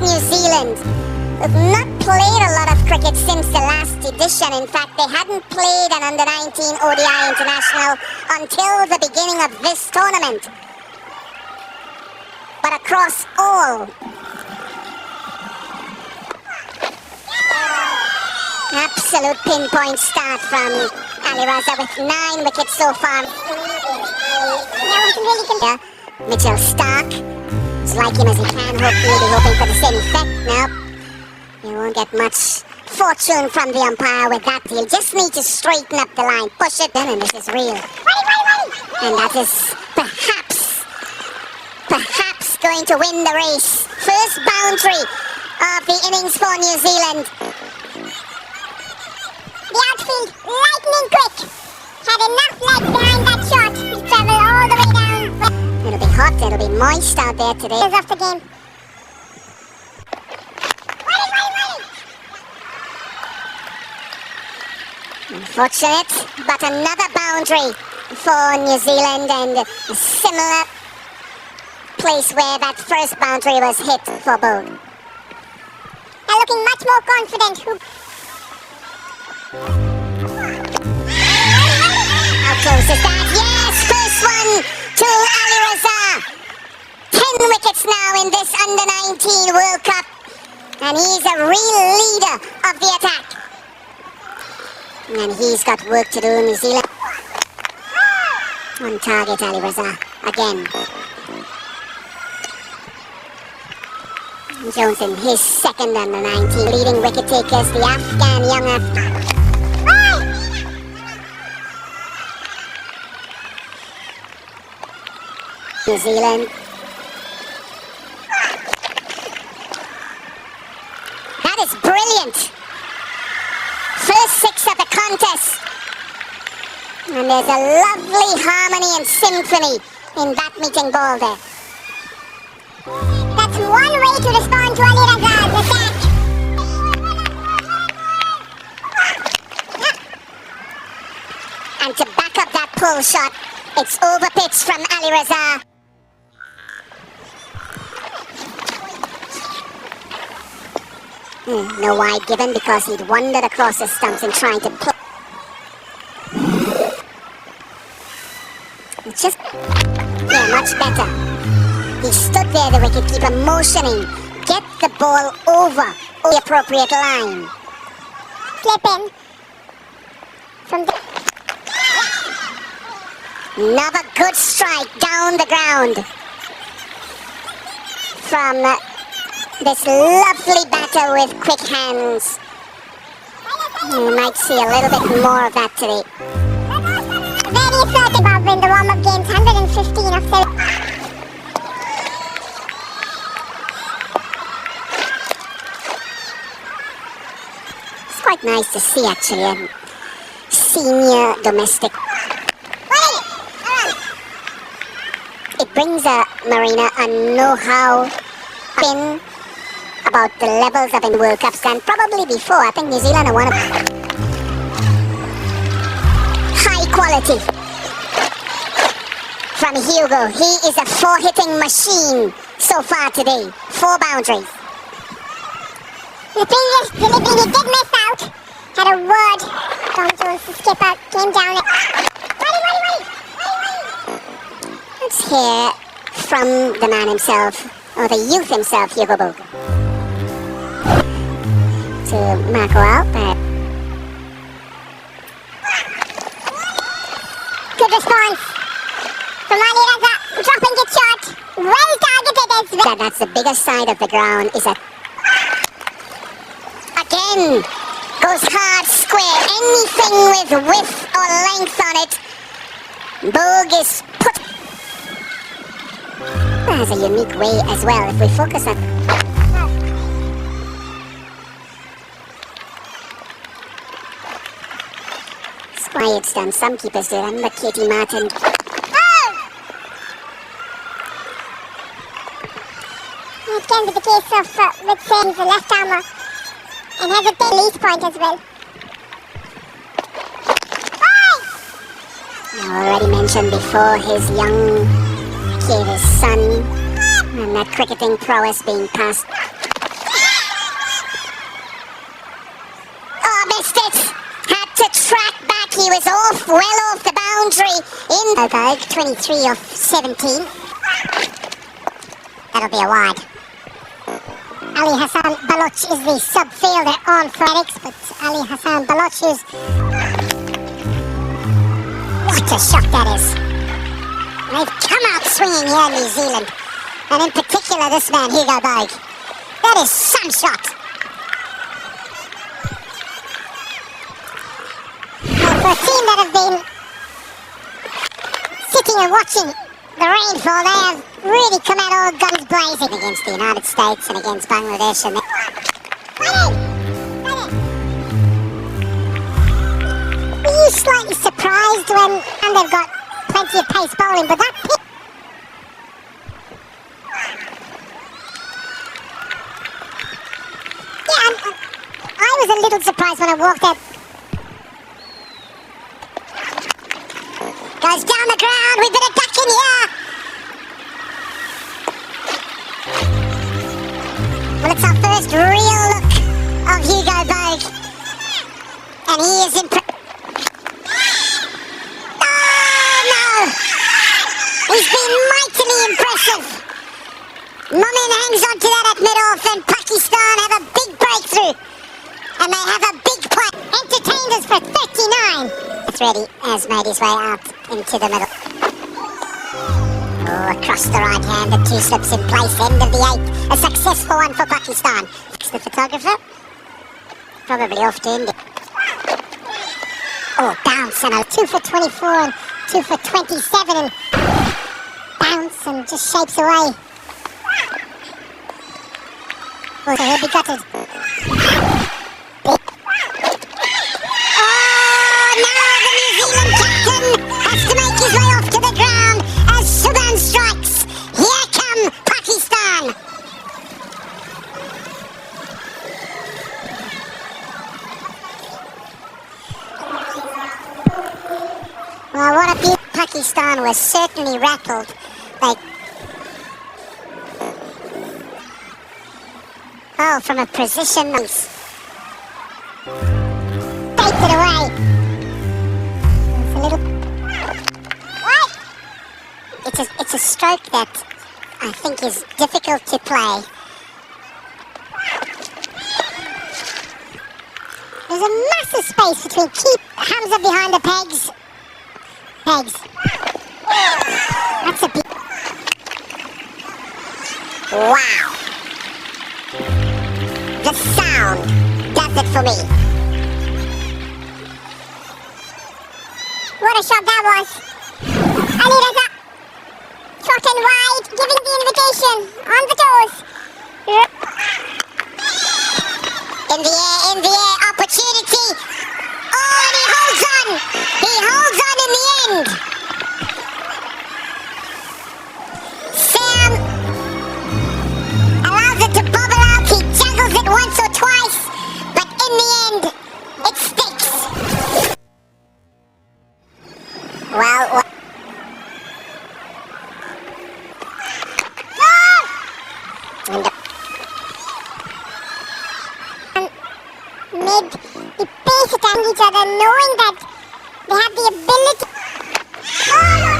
New Zealand, who've not played a lot of cricket since the last edition. In fact, they hadn't played an under-19 ODI international until the beginning of this tournament. But across all, absolute pinpoint start from Ali Raza with 9 wickets so far. Mitchell Stark, as like him as he can, he'll be hoping for the same effect. No, you won't get much fortune from the umpire with that. He'll just need to straighten up the line, push it in, and this is real. And that is perhaps going to win the race. First boundary of the innings for New Zealand. The outfield, lightning quick. Had enough legs behind that shot. He travelled all the way down. It'll be hot, it'll be moist out there today. He's off the game. Unfortunate, but another boundary for New Zealand, and a similar place where that first boundary was hit for both. They're looking much more confident. How close is that? Yes, first one to Ali Raza. 10 wickets now in this under-19 World Cup, and he's a real leader of the attack. And he's got work to do, New Zealand. On target, Ali Raza again. Jones in his second under-19, leading wicket takers, the Afghan young Afghan. New Zealand. That is brilliant. First 6 of the contest. And there's a lovely harmony and symphony in that meeting ball there. That's one way to respond to Ali Raza's attack. And to back up that pull shot, it's over pitch from Ali Raza. No wide given because he'd wandered across the stumps and trying to play. It's just, much better. He stood there, the wicketkeeper, motioning. Get the ball over the appropriate line. Flip in. From the... Another good strike down the ground. From this lovely batter with quick hands. You might see a little bit more of that today. Very assertive Bob in the warm-up games, 115 of 7. It's quite nice to see actually a senior domestic. It brings Marina a know-how in about the levels of in World Cups than probably before. I think New Zealand are one of high quality. From Hugo, he is a 4-hitting machine so far today. 4 boundaries. The previous delivery he did miss out. Had a word from Jones, the skipper, came down. Let's hear from the man himself, or the youth himself, Hugo Boog. To Marco Alp. Good response from Ali Raza, dropping it short. Well targeted as well. That's the bigger side of the ground. Is a again goes hard square. Anything with width or length on it, Boog is put. Has a unique way as well if we focus on. It's quiet done. Some keepers do. Remember Katie Martin. It can be the case of with saying he's a left armer and has a release point as well. I already mentioned before his young kid, his son, and that cricketing prowess being passed. crack back. He was well off the boundary in Oberg, 23 off 17. That'll be a wide. Ali Hassan Baloch is the sub-fielder on Fredericks, but Ali Hassan Baloch is... What a shot that is. They've come out swinging here in New Zealand. And in particular this man, Hugo Bogue. That is some shot. And for a team that have been sitting and watching the rainfall, they have really come out all guns blazing against the United States and against Bangladesh. And were you slightly surprised when they've got plenty of pace bowling, but that pitch... Yeah, and I was a little surprised when I walked out. Goes down the ground, we better duck in here. Well, it's our first real look of Hugo Bogue. And he is Oh, no! He's been mightily impressive. Momin hangs on to that at mid-off, and Pakistan have a big breakthrough. And they have a big play. Entertained us for 39. It's ready, has made his way out into the middle. Oh, across the right hand, the two slips in place, end of the 8th. A successful one for Pakistan. The photographer, probably off to India. Oh, bounce, and a 2 for 24 and 2 for 27, and bounce and just shapes away. Oh, so he'll be gutted. Oh, now the New Zealand captain has to make his way off to the ground as Sudan strikes. Here come Pakistan. Well, what a beauty. Pakistan was certainly rattled. Oh, from a position. Takes it away. It's a little... What? It's a stroke that I think is difficult to play. There's a massive space between keep Hamza behind the pegs. That's a big... Wow. The sound does it for me. What a shot that was. Ali Raza. Short and wide, giving the invitation. On the toes. In the air, opportunity. Oh, and he holds on. He holds on in the end. Sam allows it to bubble out. He juggles it once or twice, but in the end, it sticks. Well, the pace attack each other, knowing that they have the ability. Oh, no!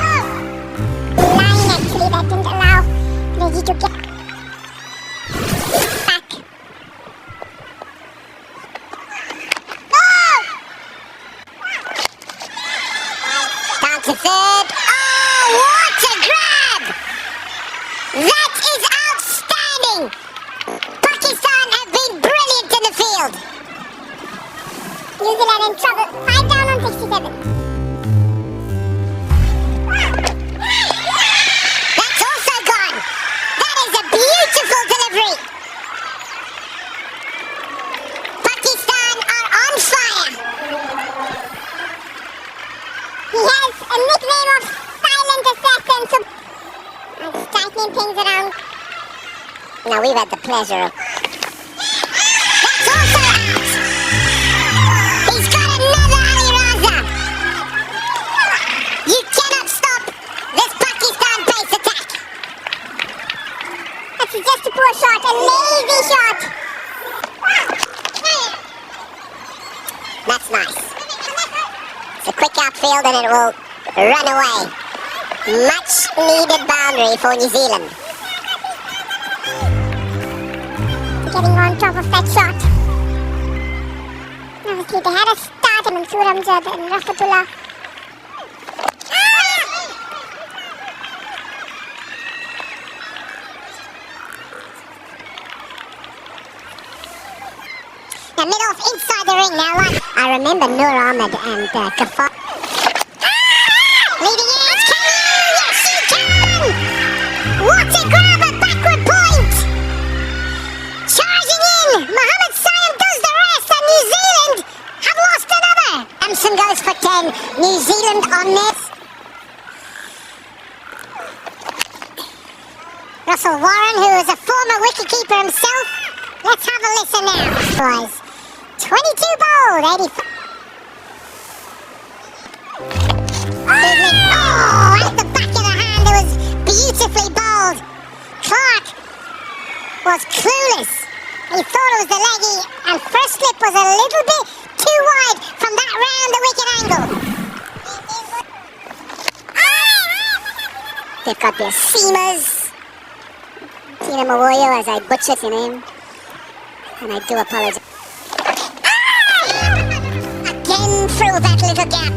The line actually that didn't allow Reggie to get back. Oh! Down to third. Oh, what a grab! That is outstanding! Pakistan have been brilliant in the field. New Zealand in trouble. 5 down on 67. That's also gone. That is a beautiful delivery. Pakistan are on fire. He has a nickname of Silent Assassin, so I'm tightening things around. Now we've had the pleasure of... That's also out. He's got another Ali Raza. You cannot stop this Pakistan pace attack. That's just a poor shot, a lazy shot. That's nice. misfield and it will run away. Much needed boundary for New Zealand. Getting on top of that shot. Obviously they had a start and Suramjad and Rafatullah. The mid-off inside the ring now. I remember Nur Ahmed and Kafar. Leading edge, can you? Yes, you can! What a grab, a backward point! Charging in, Mohammed Sayem does the rest, and New Zealand have lost another. Hampson goes for 10, New Zealand on this. Russell Warren, who is a former wicketkeeper himself. Let's have a listen now, boys. 22 bowled, 85. Oh, at the back of the hand, it was beautifully bowled. Clark was clueless. He thought it was the leggy, and first slip was a little bit too wide from that round the wicket angle. They've got their seamers. Tina Mawoyo, as I butchered your name, and I do apologize. Again through that little gap,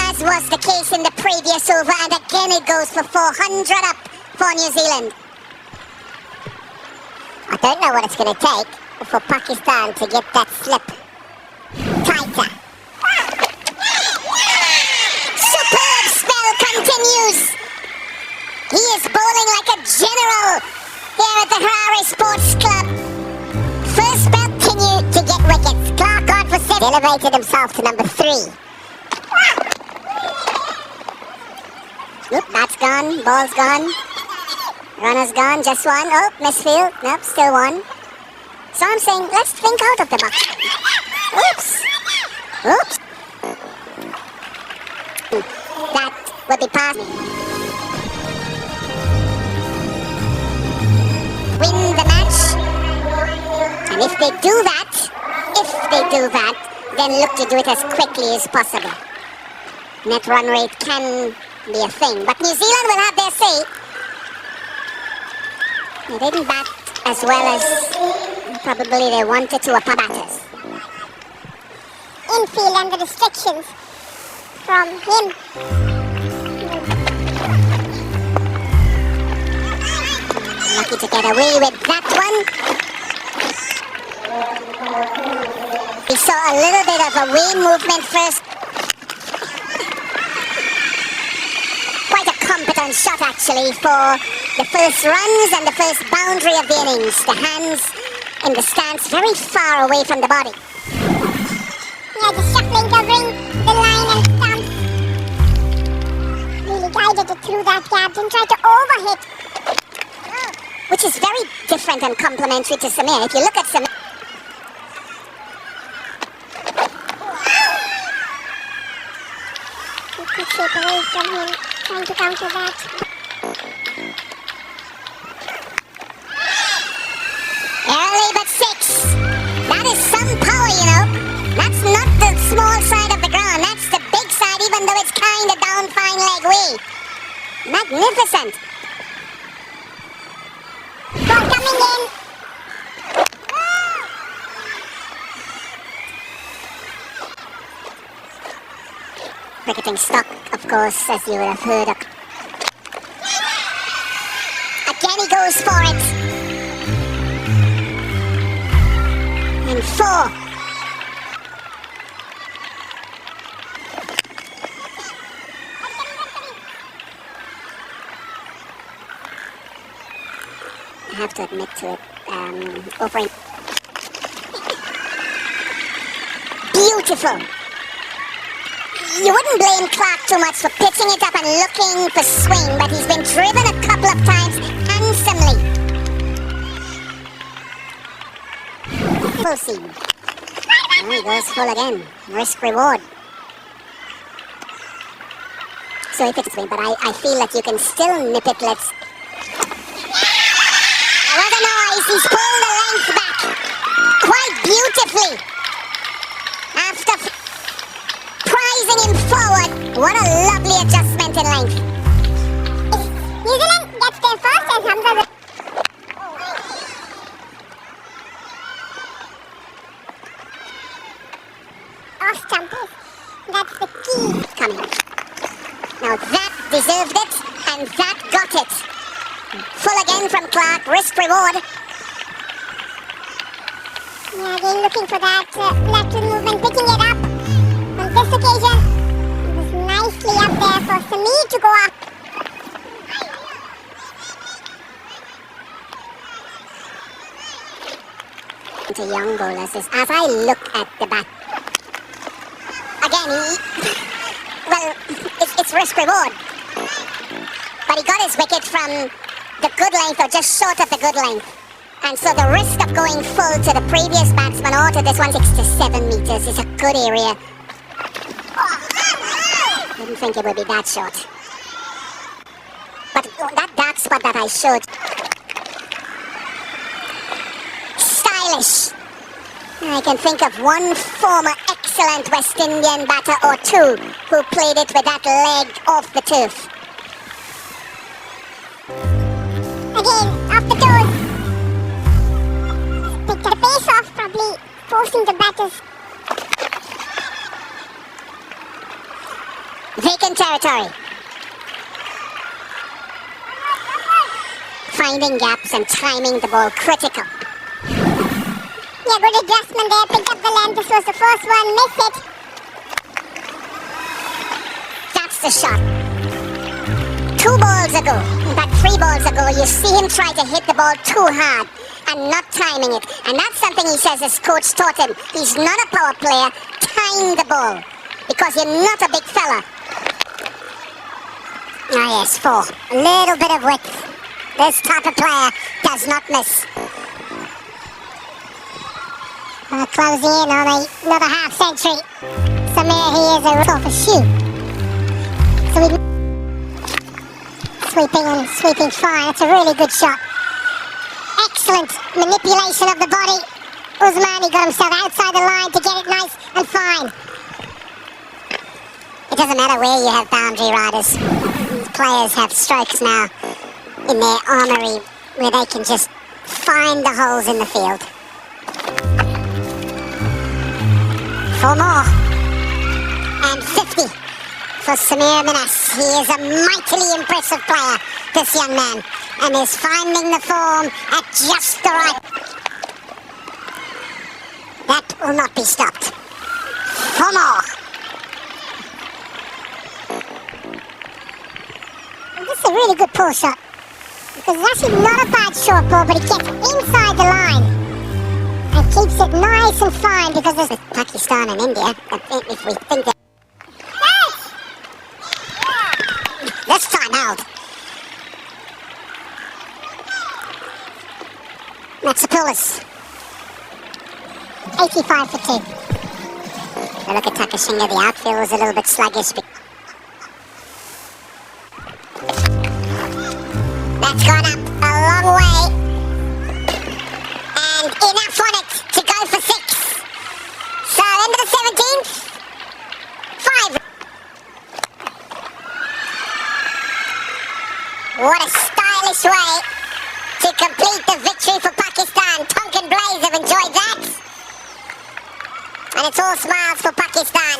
as was the case in the previous over, and again it goes for 400 up for New Zealand. I don't know what it's going to take for Pakistan to get that slip tighter. Superb spell continues. He is bowling like a general here at the Harare Sports Club. First spell continued to get wickets. Clark got for 7. Elevated himself to number 3. Oop, that's gone. Ball's gone. Runner's gone. Just one. Oh, misfield. Nope, still one. So I'm saying, let's think out of the box. Oops. Oops. That would be past. Win the match. And if they do that, then look to do it as quickly as possible. Net run rate can be a thing, but New Zealand will have their say. They didn't bat as well as probably they wanted to upper batters. Infield and the restrictions from him. Lucky to get away with that one. We saw a little bit of a wing movement first. Quite a competent shot actually for the first runs and the first boundary of the innings. The hands in the stance very far away from the body. Yeah, just shuffling, covering the line and stumps. Really guided it through that gap, didn't try to overhit. Which is very different and complementary to Samir. If you look at Samir, you could shape away from him, trying to counter that. Early but 6. That is some power, you know. That's not the small side of the ground. That's the big side, even though it's kind of down fine leg way. Magnificent. Ball coming in. Cricketing stock, of course, as you would have heard. Again he goes for it. In 4. I have to admit to it, over. Beautiful. You wouldn't blame Clark too much for pitching it up and looking for swing, but he's been driven a couple of times handsomely. Full seam. Oh, he goes full again. Risk reward. So if it's swing, but I feel that you can still nip it. Let's. What a noise! He's pulled the length back quite beautifully. After prizing Now that deserved it, and that got it. Full again from Clark, risk reward. Yeah, again looking for that lateral movement, picking it up. On this occasion, it was nicely up there for Samir to go up. To young bowlers is, as I look at the bat, again it's risk reward, but he got his wicket from the good length or just short of the good length, and so the risk of going full to the previous batsman or to this one 6 to 7 meters is a good area. I didn't think it would be that short, but that dark spot that I showed, I can think of one former excellent West Indian batter or two who played it with that leg off the turf. Again, off the toes. Picked the pace off, probably forcing the batters. Vacant territory. Finding gaps and timing the ball critical. Yeah, good adjustment there, picked up the length. This was the first one, missed it. That's the shot. 2 balls ago, in fact 3 balls ago, you see him try to hit the ball too hard and not timing it. And that's something he says his coach taught him. He's not a power player. Time the ball, because you're not a big fella. Ah yes, 4. A little bit of width. This type of player does not miss. Closing in on another half century. Samir, he is a off a shoe. So sweeping fine. It's a really good shot. Excellent manipulation of the body. Usmani got himself outside the line to get it nice and fine. It doesn't matter where you have boundary riders. These players have strokes now in their armoury where they can just find the holes in the field. 4 more. And 50 for Samir Minas. He is a mightily impressive player, this young man, and is finding the form at just the right. That will not be stopped. 4 more. This is a really good pull shot, because it's actually not a bad short ball, but it gets inside the line and keeps it nice and fine, because there's Pakistan and India, if we think that... This time out. Matsapoulis. 85 for 2. Now look at Takashinga, the outfield was a little bit sluggish. That's gone up a long way. And enough on it to go for 6. So into the 17th. 5. What a stylish way to complete the victory for Pakistan. Tonkin Blaze have enjoyed that. And it's all smiles for Pakistan.